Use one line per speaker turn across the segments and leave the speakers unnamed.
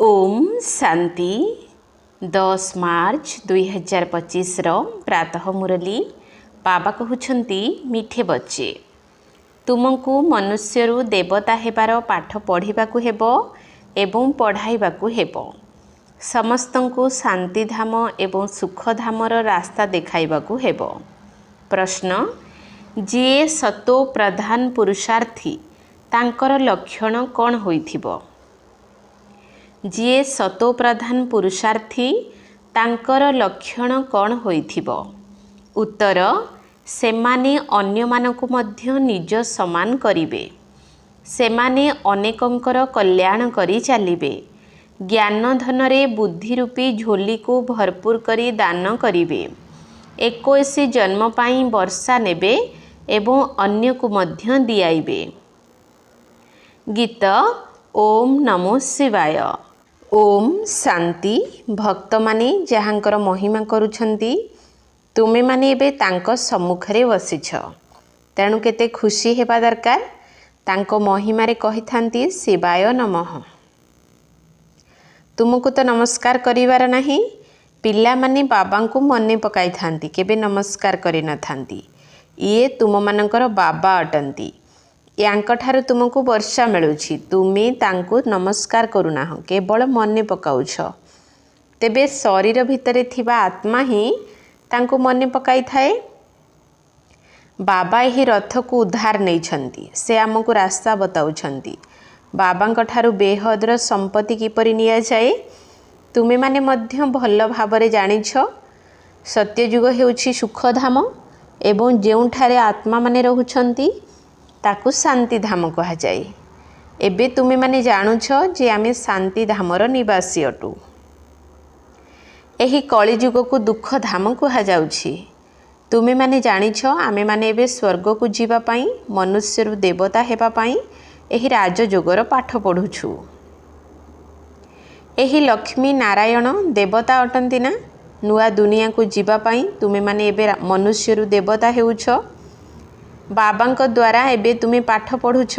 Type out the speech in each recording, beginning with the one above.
ओम शांति 10 मार्च 2025 प्रातः मुरली बाबा कहउछंती मिठे बच्चे तुमको मनुष्यरू देवता हेबार पाठ पढ़िबाकू हेबो एवं पढ़ाइबाकू हेबो। समस्तंकु शांतिधाम एवं सुखधामर रास्ता देखाइबाकू हेबो। प्रश्न जे सतो प्रधान पुरुषार्थी तांकर लक्षण कौन होइथिबो? जे सतो प्रधान पुरुषार्थी तांकर लक्षण कौन होइथिबो? उत्तर सेमाने अन्यमानकु मध्य निज समान करिवे। सेमाने अनेकंकर कल्याण करी चालिबे। ज्ञान धनरे बुद्धि रूपी झोली को भरपूर करी दान करिवे। 21 जन्म पाई वर्षा नेबे एवं अन्य को मध्य दियाइबे। गीत ओम नमो शिवाय। ओम शांति। भक्त माने जहाँकर महिमा करुछंती तुमे माने एबे तांको सम्मुखरे बसिछ, तेणु केते खुशी हेबा दरकार। तांको महिमारे कहिथांती शिवाय नमः। तुमको तो नमस्कार करिवार नाही। पिला माने बाबांकु मने पकाई थांती, केबे नमस्कार करि न थांती। ये तुम मानकर बाबा अटंती। यांकठारु तुमको वर्षा मिलुछि, तुमे तांकु नमस्कार करुना, केवल मने पकाउछ। तेबे शरीर भितरे थिबा आत्मा ही तांकु मने पकाई थाए। बाबा ही रथ को उद्धार नहीं छंती, से आमको रास्ता बताउछंती। बाबांकठारु बेहद्र संपत्ति किपरि निया जाए तुमे माने मध्य भल भाबरे जानिछ। सत्ययुग हेउछि सुखधाम एवं जेउठारे आत्मा माने रहुछंती ताकू शांति धाम कहा जाए। एबे तुमे माने जानुछ जे आमे शांति धामर निवासी अटू। एही कलिजुग को दुख धाम कहा जाउछि। तुमे माने जानिछ आमे माने एबे स्वर्ग को जीवा पाई, मनुष्यरु देवता हेबा पाई एही राजयोगर पाठ पढुछु। एही लक्ष्मी नारायण देवता अटंती ना। नुआ दुनिया को जीवा पाई तुमे माने एबे मनुष्यरु देवता हेउछ। बाबांक द्वारा एबे तुमे पाठ पढुछ,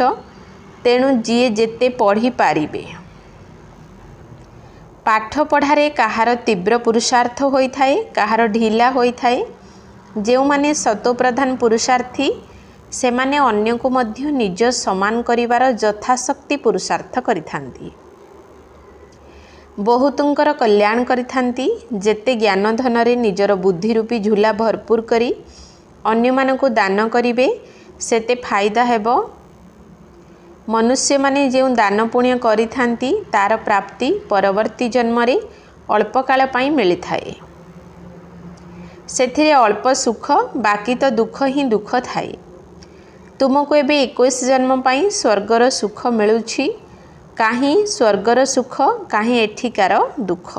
तेणु जीए जेते पढ़ी पारिबे। पाठ पढ़ारे कहार तीव्र पुरुषार्थ होई थाए, कहार ढिला होई थाए। जेउ माने सतो प्रधान पुरुषार्थी से माने अन्य को मध्य निज समान करिवार यथाशक्ति पुरुषार्थ करिथांती। बहुतुंकर कल्याण करिथांती। जेते ज्ञान धनरे निजर बुद्धि रूपी झूला भरपूर करी अन्य मानकु दान करिवे सेते फायदा हेबो। मनुष्य माने जेउ दान पुण्य करिथांती तार प्राप्ति परवर्ती जन्म रे अल्प काल पाई मिली थाए। सेथिरे अल्प सुख, बाकी तो दुख ही दुख थाए। तुमको एबे 21 जन्म पाई स्वर्गर सुख मिलुछि। काहीं स्वर्गर सुख, काहीं एठिकार दुख।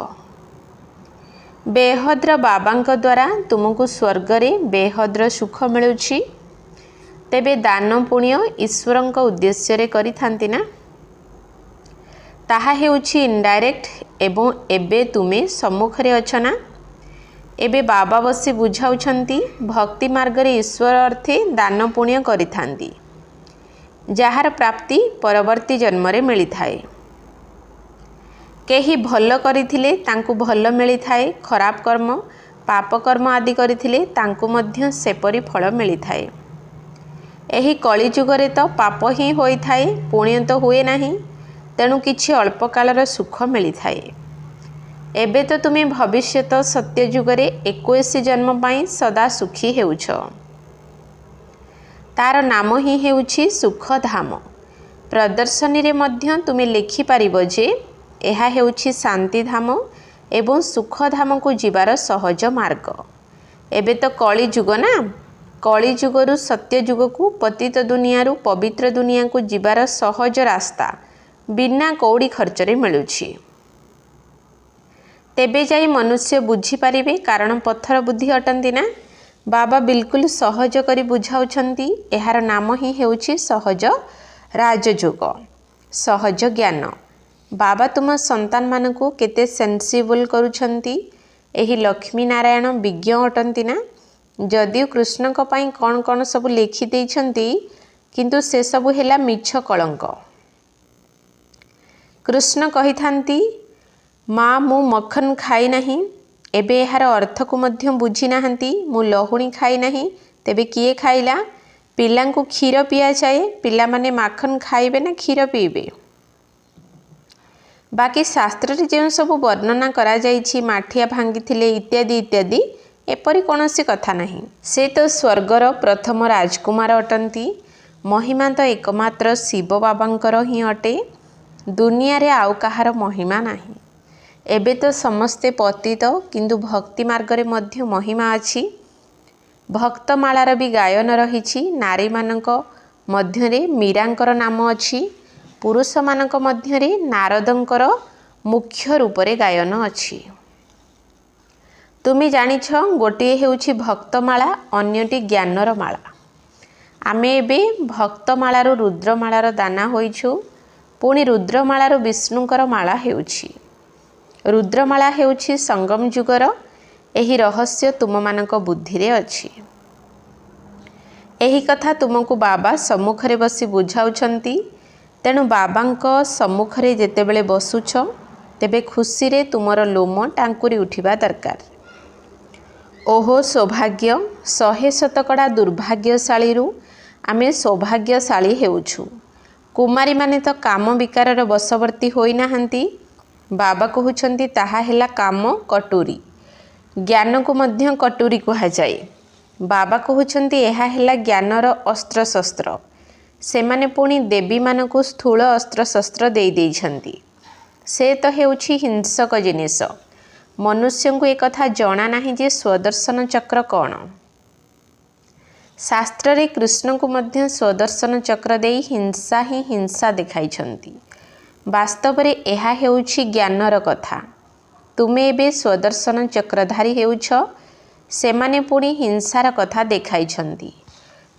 बेहद्र बाबांक द्वारा तुमको स्वर्गरे बेहद्र सुख मिलुछि। तेबे दान पुण्य ईश्वरंक उद्देश्य रे करि थांती ना। ताहा हेउछि इनडायरेक्ट एवं एबे तुमे सम्मुखरे अछ ना। एबे बाबा बसी बुझाउछंती भक्ति मार्ग रे ईश्वर अर्थे दान पुण्य करि थांती, जाहार प्राप्ति परवर्ती जन्म रे मिली थाए। केही भल करिथिले तांकु भल मिली थाए। खराब कर्म पाप कर्म आदि करिथिले तांकु मध्य सेपरी फल मिली थाए। एही कलिजुगरे तो पाप ही होई थाए, पुण्य तो हुए नाही, तेणु किछि अल्प कालर सुख मिली थाए। एबे तो तुमे भविष्यत सत्ययुगरे 21 जन्म पाई सदा सुखी हेउछ। तार नाम ही हेउछि सुखधाम। प्रदर्शनी रे मध्य तुमे लिखि पारिबो जे एहा हेउछि शांतिधाम एवं सुखधाम को जीवार सहज मार्ग। एबे तो कलिजुग ना। कलिजुगरु सत्ययुग को पतित दुनिया रु पवित्र दुनिया को जीवार सहज रास्ता बिना कौड़ी खर्चरे मिलुछि। तेबे जाई मनुष्य बुझी पारिबे, कारण पत्थर बुद्धि अटंती ना। बाबा बिल्कुल सहज करी बुझाउछंती। एहार नाम ही हेउछि सहज राजयोग, सहज ज्ञान। बाबा तुम संतान मानकु केते सेंसिबल करुछंती। एही लक्ष्मी नारायण विज्ञ अटंती ना। जदिव कृष्ण को पाई कौन कौन सब लिखि देइछंती, किंतु से सब हेला मिछ कलंक। कृष्ण कही थांती माँ मु मक्खन खाई नहीं एबे यार अर्थ को मध्य बुझी नाहंती मु लहुणी खाई नहीं तेबे किए खाइला पिलांकु क्षीर पिया जाए पिला माने माखन खाइबे ना क्षीर पीबे। बाकी शास्त्र रे जो सब वर्णना करा जाइछि माठिया भांगी इत्यादि इत्यादि एपरी कौनसी कथा नहीं। से तो स्वर्गर प्रथम राजकुमार अटंती महिमा तो एकमात्र शिव बाबांकर ही अटे दुनिया रे आउ कहार महिमा नहीं। एबे तो समस्ते पतित किंतु भक्ति मार्ग रे मध्य महिमा अछि। भक्तमालार भी गायन रही नारी मानक मध्यरे मीरांकर नाम अछि पुरुष मानक मध्यरे नारदंकर मुख्य रूप रे गायन अछि। तुमी जानिछ गोटे हेउछि भक्तमाला अन्यटी ज्ञानर माला। आमे एबे भक्तमालार रुद्रमालार दाना होइछु पुणी रुद्रमालार विष्णुकर माला हेउछि। रुद्रमाला हेउछि संगम जुगर एही रहस्य तुम मानक बुद्धि रे अछि। एही कथा तुमको बाबा सम्मुखरे बसी बुझाउछंती तेणु बाबांक सम्मुखरे जेतेबेले बसुछ तेबे खुशी रे तुमर लोम टांकुरी उठिबा दरकार। ओहो सौभाग्य 100% दुर्भाग्यशाली रु आमे सौभाग्यशाली हेउछु। कुमारी माने तो काम विकारर बशवर्ती होई नाहंती। बाबा कहउछंती ताहा हेला काम कटोरी ज्ञान को मध्य कटोरी कहा जाए। बाबा कहउछंती एहा हेला ज्ञानर अस्त्र शस्त्र। से माने पुणी देवी मानकु स्थूल अस्त्र शस्त्र देई देइछंती। से तो हेउछि हिंसक जिनिस। मनुष्य को एक कथा जना नहीं जे स्वदर्शन चक्र कौन। शास्त्र रे कृष्ण को मध्य स्वदर्शन चक्र देई हिंसा ही हिंसा देखाइछंती। वास्तव रे एहा हेउछि ज्ञानर कथा। तुमे एबे स्वदर्शन चक्रधारी हेउछ से माने पुणी हिंसार कथा देखाइछंती।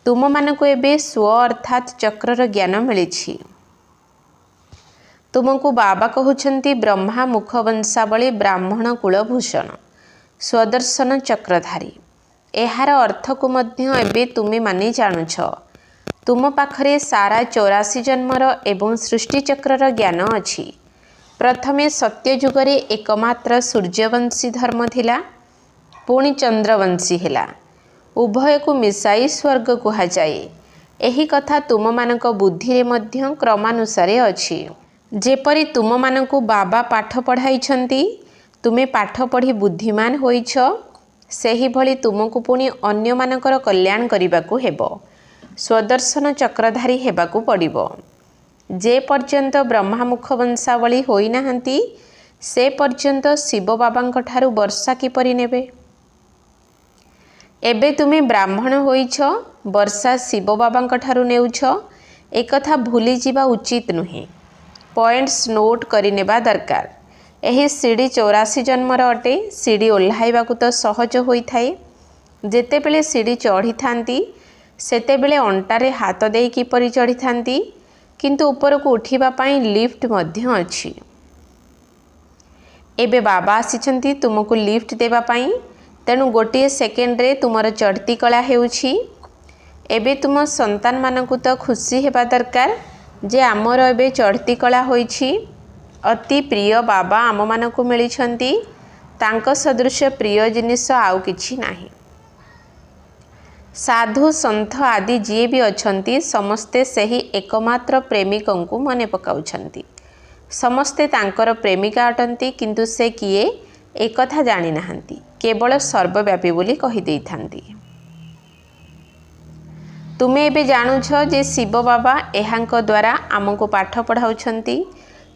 तुम मानको एबे स्व अर्थात चक्रर ज्ञान मिलिछि। तुमको बाबा कहउछंती ब्रह्मा मुख वंशावली ब्राह्मण कुलभूषण स्वदर्शन चक्रधारी। एहार अर्थ को मध्य एबे तुमे माने जानुछ। तुम पाखरे सारा 84 जन्मर एवं सृष्टि चक्रर ज्ञान अछि। प्रथमे सत्य जुगरे एकमात्र सूर्यवंशी धर्म थिला पुणी चंद्रवंशी हेला। उभय को मिसाई स्वर्ग कहा जाए। एही कथा तुम मानक बुद्धि रे मध्य क्रमानुसारे अछि। जेपरि तुम मानकु बाबा पाठ पढ़ाइछंती तुमे पाठ पढ़ी बुद्धिमान होइछ सेही भली तुमको पुणी अन्य मानकर कल्याण करिबाकू हेबो। स्वदर्शन चक्रधारी हेबाकू पड़िबो। जे पर्यंत ब्रह्मा मुख वंशावली होई नाहंती से पर्यंत शिव बाबांक ठारू वर्षा किपरि नेबे। एबे तुमे ब्राह्मण होइछ वर्षा शिव बाबांक ठारू नेउछ एकथा भूली जिबा उचित नुहे। पॉइंट्स नोट करि नेबा दरकार। एही सीढ़ी 84 जन्मर अटे। सीढ़ी ओह्लाइबाकू तो सहज होई थाए। जेतेबेले सीढ़ी चढ़ी थांती सेतेबेले अंटारे हाथ देई किपरि चढ़ी थांती किंतु ऊपर को उठिबा पाई लिफ्ट मध्य अछि। एबे बाबा आसिछंती तुमको लिफ्ट देबा पाई तेणु गोटे सेकेंड रे तुमर चढ़ती कला हेउछि। एबे तुम संतान मानकू तो खुशी हेबा दरकार जे आमर एबे चढ़ती कला होइछि। अति प्रिय बाबा आम मानकू मिलिछंती। तांको सदृश प्रिय जिनिस आउ किछि नाही। साधु संत आदि जी भी अछंती समस्ते सही एकमात्र प्रेमिकंकु मने पकाउछंती। समस्ते तांकर प्रेमिका अटंती किंतु से किए एक कथा जानी नाहंती। केवल सर्वव्यापी बोली कहि देइथांती। तुमे एबे जानुछ जे शिव बाबा एहांक द्वारा आमको पाठ पढ़ाउछंती।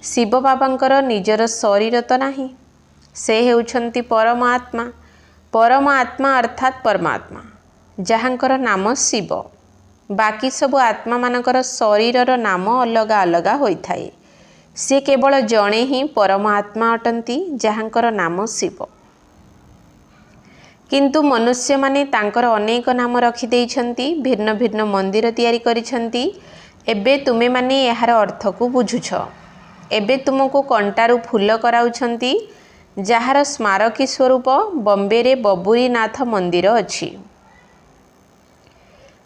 शिव बाबांकर निजर शरीर तो नाही। से हेउछंती परमात्मा। परमात्मा अर्थात परमात्मा जहाँकर नाम शिव। बाकी सब आत्मा मानकर शरीरर नाम अलगा अलगा होई थाए। से केवल जणे ही परमात्मा अटंती जहाँकर नाम शिव। किंतु मनुष्य माने तांकर अनेक नाम रखी देइछंती। भिन्न भिन्न मंदिर तैयारी करिछंती। एबे तुमे माने एहार अर्थ को बुझुछ। एबे तुमको कंटारू फूल कराउछंती जहार स्मारकी स्वरूप बॉम्बे रे बबुरीनाथ मंदिर अछि।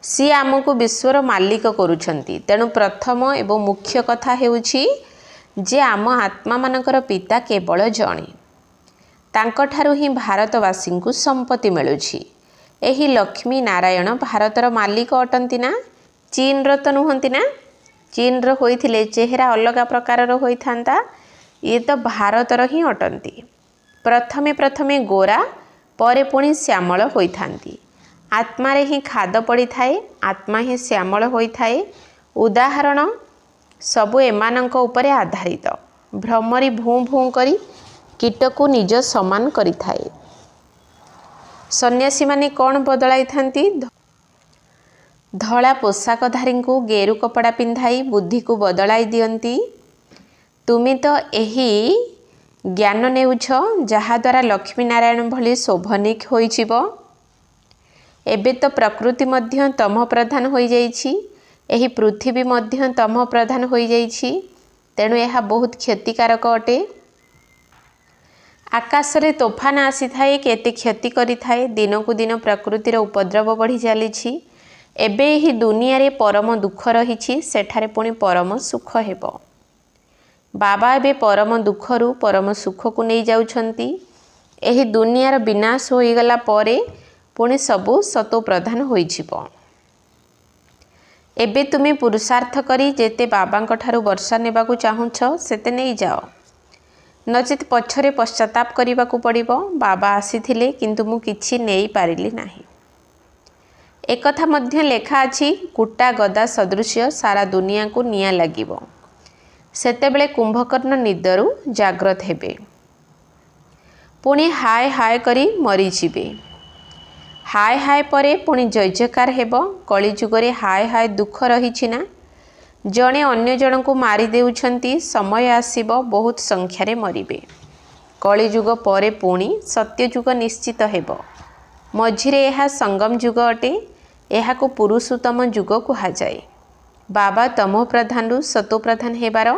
सी आमको विश्वर मालिक करुछंती। तेणु प्रथम एवं मुख्य कथा हेउछि जे आम आत्मा मानकर पिता केवल जणे तांकठारु ही भारतवासी को संपत्ति मिलुछि। एही लक्ष्मी नारायण भारतर मालिक अटंती ना चीन तो नुहंती ना। चीन होइथिले चेहरा अलग प्रकार होइथांता ये तो भारतर ही अटंती। प्रथमे प्रथमे गोरा परे पुणी श्यामल होइथांती। आत्मारे ही खाद पड़ी थाए आत्मा ही श्यामल होइथाए। उदाहरण सबु एमानंक उपरे आधारित। भ्रमरी भूँ भूँ करी कीटकु निज समान करिथाए। सन्यासी माने कौन बदलाई थांती? धला पोशाकधारी को गेरु कपड़ा पिंधाई बुद्धि को बदलाई दियंती। तुमी तो एही ज्ञान नेउछ जहाद्वारा लक्ष्मी नारायण भली शोभनिक होइछिब। एबे तो प्रकृति मध्य तम प्रधान होई जाइछि। एही पृथ्वी मध्य तम प्रधान होई जाइछि। तेणु यह बहुत क्षतिकारक अटे। आकाशरे तोफान आसी थाए केते क्षति करि थाए। दिन को दिन प्रकृतिर उपद्रव बढ़ी चलिछि। एबे ही दुनिया रे परम दुख रहिछि सेठारे पुणी परम सुख हेबो। बाबा एबे परम दुखरू परम सुख को नहीं जाउछंती। एही दुनियार विनाश होईगला परे पुणी सबु सतो प्रधान होइछिबो। एबे तुमी पुरुषार्थ करी जेते बाबांक ठारू वर्षा नेबाकू चाहुछ सेते नहीं जाओ। नचित पछरे पश्चाताप करिबाकू पड़िबो। बाबा आसीथिले किंतु मु किछि नेई पारिली नाही। एकथा मध्य लेखा अछि कुटा गदा सदृश्य सारा दुनिया को निया लागिबो। सेतेबेले कुंभकर्ण निदरू जाग्रत हेबे। पुणी हाय हाय करी मरी जिबे। हाय हाय परे पुणी जय जयकार हेबो। कली जुगरे हाय हाय दुख रहिछि ना। जणे अन्य जन को मारी देउछंती समय आसीबो बहुत संख्यारे मरिबे। कली जुग परे पुणी सत्य जुग निश्चित हेबो। मझिरे एहा संगम जुग अटे। एहाको पुरुषोत्तम जुग कुहा जाए। बाबा तमो प्रधान सतो प्रधान हेबार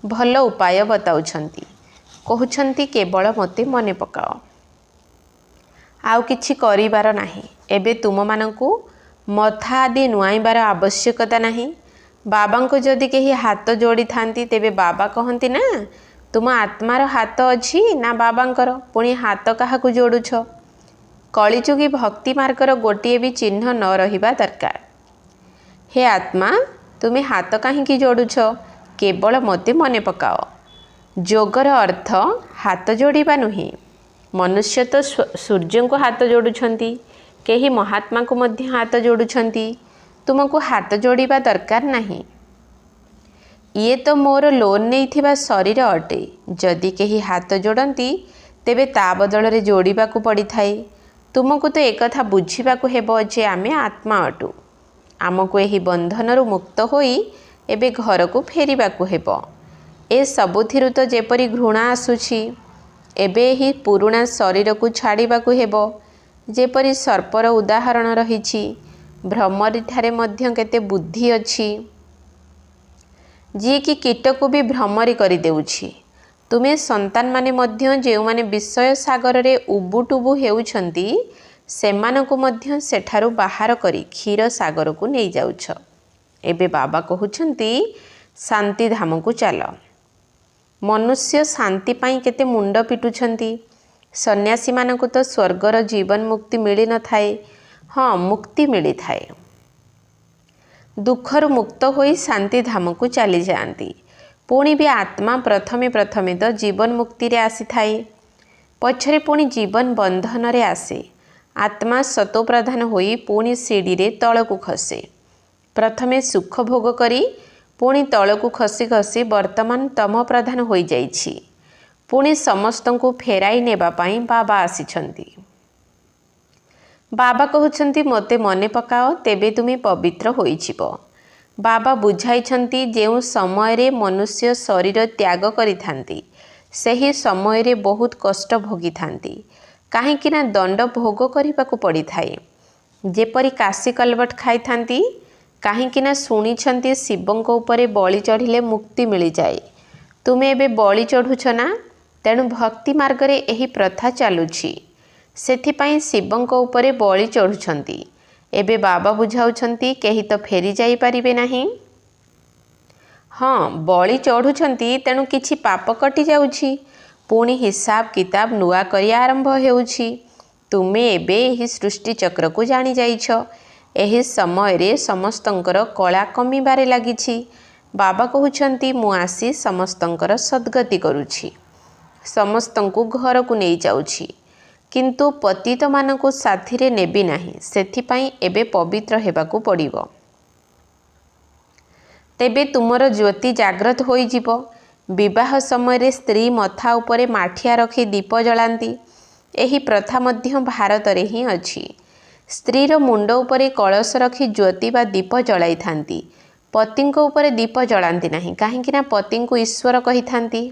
भल उपाय बताउछंती। कहउछंती केवल मते मने पकाओ आउ किछि करिबार नाही। एबे तुम मानकू मथा आदि नुआइबार आवश्यकता नाही। बाबांको जदि केही हाथ जोड़ी थांती तेबे बाबा कहंती ना तुम आत्मार हाथ अछि ना बाबांकर पुणी हाथ काहाकू जोड़ुछ। कलिजुगी भक्ति मार्गर गोटिए भी चिन्ह न रहिबा दरकार। हे आत्मा तुमे हाथ काहींकी जोड़ुछ केवल मते मने पकाओ। जोगर अर्थ हाथ जोड़िबा नुहे। मनुष्य तो सूर्य को हाथ जोड़ुछंती केही महात्मा को मध्य हाथ जोड़ुछंती। तुमको हाथ जोड़िबा दरकार नाही। ये तो मोर लोन नहीं शरीर अटे। जदि केही हाथ जोड़ती तेबे ता बदल रे जोड़िबा को पड़ी थाए। तुमको तो एक कथा बुझिबाकू हेबो जे आमे आत्मा अटू। आमको एही बंधनरु मुक्त होई एबे घर को फेरिबाकू हेबो। ए सबुथिरु तो जेपरी घृणा आसुछि एबे ही पुरुणा शरीर को छाड़िबाकू हेबो। जेपरी सर्पर उदाहरण रहिछि भ्रमरी ठारे मध्य केते बुद्धि अछि जी कि कीट को भी भ्रमरी करि देउछि। तुमे संतान माने मध्य जेउ माने विषय सागर रे उबुटुबु हेउछंती सेमानकु मध्य सेठारु बाहर करी क्षीर सागर को नहीं जाउछ। एबे बाबा कहउछंती शांति धाम को चल। मनुष्य शांति पाई केते मुंड पिटुछंती। सन्यासी मानकु तो स्वर्गर जीवन मुक्ति मिली न थाए। हाँ मुक्ति मिली थाए। दुखरु मुक्त होई शांति धाम को चली जाती। पुणी भी आत्मा प्रथमे प्रथमे तो जीवन मुक्ति रे आसी थाए। पछरे पुणी जीवन बंधन रे आसे। आत्मा सतो प्रधान होई पुणी सीढ़ी रे तळकु खसे। प्रथमे सुख भोग करी पुणी तळकु खसी खसी वर्तमान तम प्रधान होई जाइछि। पुणी समस्तंकु फेराई नेबा पाई बाबा आसिछंती। बाबा कहउछंती मते मने पकाओ तेबे तुमी पवित्र होइछिबो। बाबा बुझाइछंती जेउ समय रे मनुष्य शरीर त्याग करिथांती सेही समय रे बहुत कष्ट भोगी थांती। काहेकि ना दंड भोग करिबाकू पड़ी थाए। जेपरी काशी कलबट खाई थांती काहेकि ना शुणिछंती शिवंको उपरे बलि चढ़िले मुक्ति मिली जाए। तुमे एबे बलि चढ़ुछ ना तेणु भक्ति मार्ग रे एही प्रथा चालुछि। सेथिपाई शिवंको उपरे बलि चढ़ुछंती। एबे बाबा बुझाउछंती केही तो फेरी जाई परिबे नाही। हाँ बलि चढ़ुछंती तेणु किछि पाप कटि जाउछि पुणी हिसाब किताब नुआ करिया आरंभ हेउछि। तुमे एबे एही सृष्टि चक्र को जानी जाइछ। एही समय रे समस्तंकर कला कमिबारे लागिछि। बाबा कहउछंती मु आसी समस्तंकर सद्गति करुछि, समस्तंकु घर को नहीं जाउछि, किंतु पतित मानकु साथी रे नेबी नाही। सेथिपाई एबे पवित्र हेबाकु पड़िबो। तेबे तुमर ज्योति जाग्रत होई जिवो। विवाह समय रे स्त्री मथा उपरे माठिया रखी दीप जलांती। एही प्रथा मध्य भारत रे ही अछि। स्त्रीर मुंड उपरे कलश रखी ज्योति बा दीप जलाई थांती। पतिंको उपरे दीप जलांती नाही, काहेकि ना पतिंको ईश्वर कहि थांती।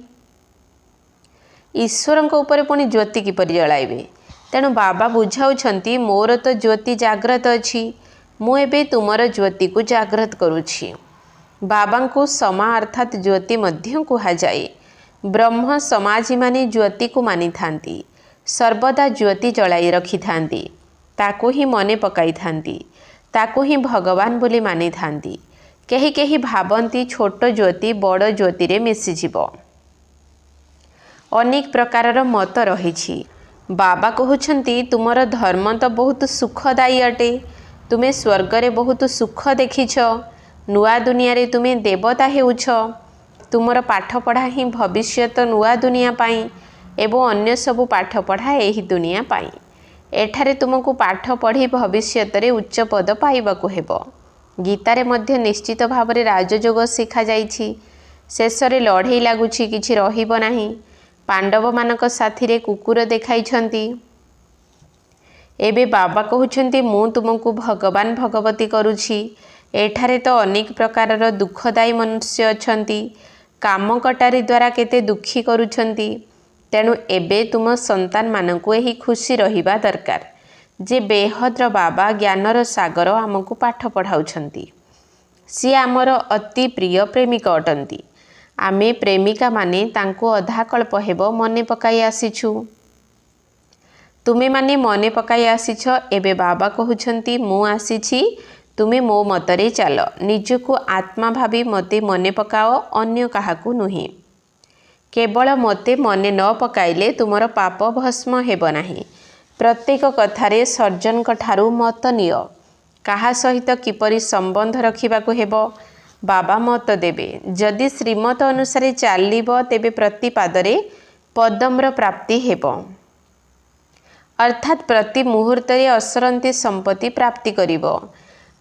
ईश्वरंको उपरे पुणी ज्योति किपरि जलाइबे। तेणु बाबा बुझाउछंती मोर तो ज्योति जाग्रत अछि, मु एबे तुमर ज्योति को जाग्रत करुछि। बाबा को समा अर्थात ज्योति मध्य कुहा जाए। ब्रह्म समाजी माने ज्योति को मानि थांती, सर्वदा ज्योति जलाई रखि थांती, ताको ही मने पकाई थांती, ताको ही भगवान बोली मानि थांती। केही केही भाबंती छोट ज्योति बड़ ज्योति रे मिसि जिवो। अनेक प्रकारर मत रहिछि। बाबा कहउछंती तुमर धर्म तो बहुत सुखदायी अटे। तुमे स्वर्ग रे बहुत सुख देखिछ। नुआ दुनिया रे तुमे देवता हेउछ। तुमर पाठ पढ़ा ही भविष्यत नुआ दुनिया पाई एवं अन्य सबु पाठ पढ़ा एही दुनिया पाई। एठारे तुमको पाठ पढ़ी भविष्यत रे उच्च पद पाइबाकु हेबो। गीतारे मध्य निश्चित भाव रे राजयोग शिखा जाइछि। शेषरे लढ़ई लागुछि, किछि रहिबो नाही। पांडव मानक साथी रे कुकुर देखाइछंती। एबे बाबा कहउछंती मु तुमको भगवान भगवती करुछि। एठारे तो अनेक प्रकारर दुखदायी मनुष्य अछंती। काम कटारी द्वारा केते दुखी करुछंती। तेणु एबे तुम संतान मानकु एही खुशी रहिबा दरकार जे बेहद्र बाबा ज्ञानर सागर आमको पाठ पढ़ाउछंती। सी आमर अति प्रिय प्रेमिका अटंती। आमे प्रेमिका माने तांको अधा कल्प हेबो मने पकाई आसीछु। तुमे माने मने पकाई आसीछ। एबे बाबा कहउछंती मु आसीछि, तुमे मो मतरे चाल। निजको आत्मा भाबी मते मने पकाओ, अन्य काहाकू नुहे। केवल मते मने न पकाइले तुमर पाप भस्म हेबो नाही। प्रत्येक कथारे सर्जनक ठारू मत नियो। काहा सहित किपरि संबंध रखिबाकू हेबो बाबा मत देबे। जदि श्रीमत अनुसारे चालिबो तेबे प्रतिपादरे पदम्र प्राप्ति हेबो, अर्थात प्रति मुहूर्तरे असरंती संपत्ति प्राप्ति करिबो।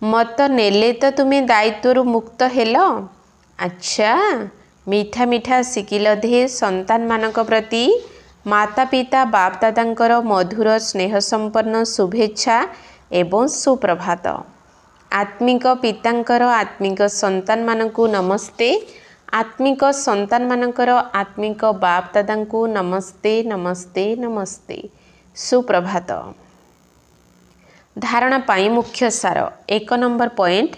मत नेले तो तुमे दायित्वरु मुक्त हेलो। अच्छा, मीठा मीठा सिकिल धे संतान मानक प्रति माता पिता बाप दादांकर मधुर स्नेह संपन्न शुभेच्छा एवं सुप्रभात। आत्मिक पितांकर आत्मिक संतान मानकु नमस्ते। आत्मिक संतान मानकर आत्मिक बाप दादांकु नमस्ते नमस्ते नमस्ते। सुप्रभात। धारणा पाई मुख्य सार। 1 नंबर पॉइंट,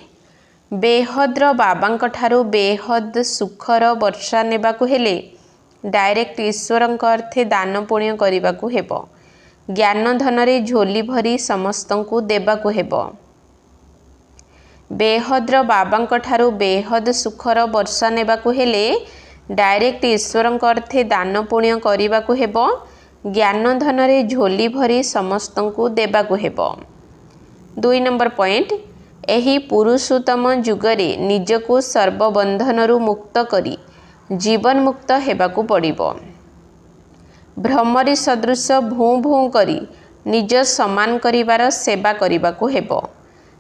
बेहद्र बाबांक ठारू बेहद सुखर वर्षा नेबाकू हेले डायरेक्ट ईश्वरंक अर्थे दान पुण्य करिबाकू हेबो। ज्ञान धन रे झोली भरी समस्तंकु देबाकू हेबो। बेहद्र बाबांक ठारू बेहद सुखर वर्षा नेबाकू हेले डायरेक्ट ईश्वरंक अर्थे दान पुण्य करिबाकू हेबो। ज्ञान धन रे झोली भरी समस्तंकु देबाकू हेबो। 2 नंबर पॉइंट, एही पुरुषोत्तम जुगरे निजको सर्वबंधनरु मुक्त करी जीवन मुक्त हेबाकू पड़िबो। भ्रमरी सदृश भूँ भूँ करी निज समान करिवार सेवा करिबाकू हेबो।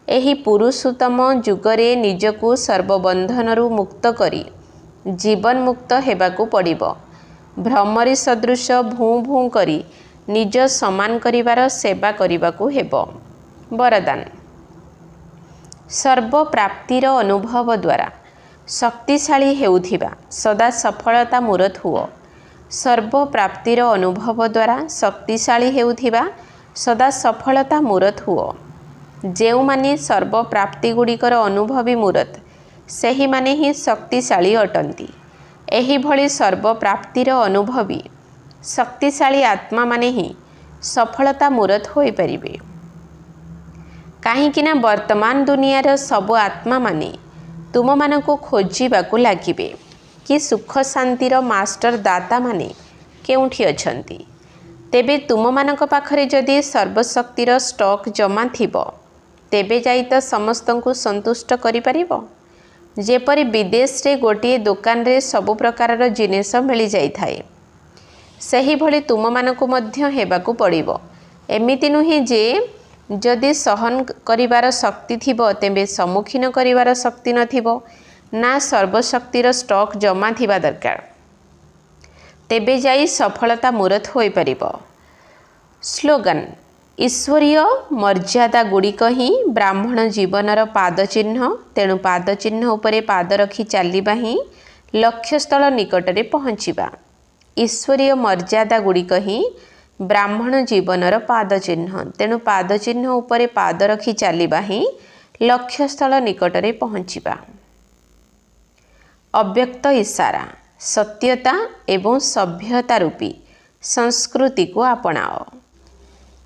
एही पुरुषोत्तम जुगरे निजको सर्वबंधनरु मुक्त करी जीवन मुक्त हेबाकू पड़िबो। भ्रमरी सदृश भूँ भूँ करी निज समान करिवार सेवा करिबाकू हेबो। वरदान, सर्व प्राप्तिर अनुभव द्वारा शक्तिशाली हेउथिबा सदा सफलता मूरत हुओ। सर्व प्राप्तिर अनुभव द्वारा शक्तिशाली हेउथिबा सदा सफलता मूरत हुओ। जेउ माने सर्व प्राप्ति गुड़िकर अनुभवी मूरत सेही माने ही शक्तिशाली अटंती। एही भली सर्व प्राप्तिर अनुभवी शक्तिशाली आत्मा माने ही सफलता मूरत होई परिबे। काहींकिना वर्तमान दुनियार सब आत्मा माने तुममानंकु खोजिबाकु लागिबे कि सुख शांतिर मास्टर दाता माने केउठी अछंती। तेबे तुममानंक पाखरे जदि सर्वशक्तिर स्टॉक जमा थिबो तेबे जाई तो समस्तंकु संतुष्ट करि परिबो। जेपरि विदेश रे गोटिए दुकान रे सबु प्रकारर जिनिस मिली जाई थाए सही भली तुममानंकु मध्य हेबाकु पड़िबो। एमिति नुहे जे जदि सहन करिवार शक्ति थिबो तेबे सम्मुखीन करिवार शक्ति नथिबो ना सर्वशक्तिर स्टॉक जमा थिबा दरकार तेबे जाई सफलता मूरत होई परिबो। स्लोगन ईश्वरीय मर्यादा गुड़िक ही ब्राह्मण जीवनर पाद चिन्ह। तेणु पाद चिन्ह उपरे पाद रखी चलिबा ही लक्ष्यस्थल निकटरे पहुँचीबा। ईश्वरीय मर्यादा गुड़िक ही ब्राह्मण जीवनर पाद चिन्ह। तेणु पाद चिन्ह उपरे पाद रखी चलिबा ही लक्ष्यस्थल निकटरे पहुँचीबा। अव्यक्त इशारा सत्यता एवं सभ्यता रूपी संस्कृति को आपणाओ।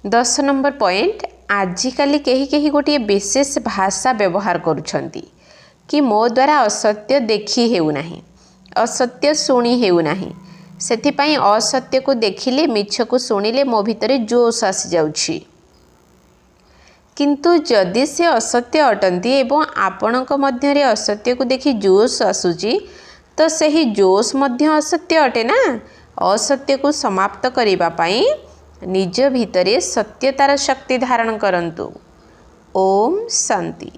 10 नंबर पॉइंट आजिकाली केही केही गोटे विशेष भाषा व्यवहार करुछंती कि मो द्वारा असत्य देखी हेउ नाही, असत्य शुणी हेउ नाही, सेथिपाई असत्य को देखिले मिछ को शुणिले मो भितरे जोश आसी जाउछि। किंतु जदि से असत्य अटंती एवं आपणक मध्यरे असत्य को देखि जोश आसुची तो सही जोश मध्य असत्य अटे ना। असत्य को समाप्त करिबा पाई निज भितरे सत्यतार शक्ति धारण करंतु। ओम शांति।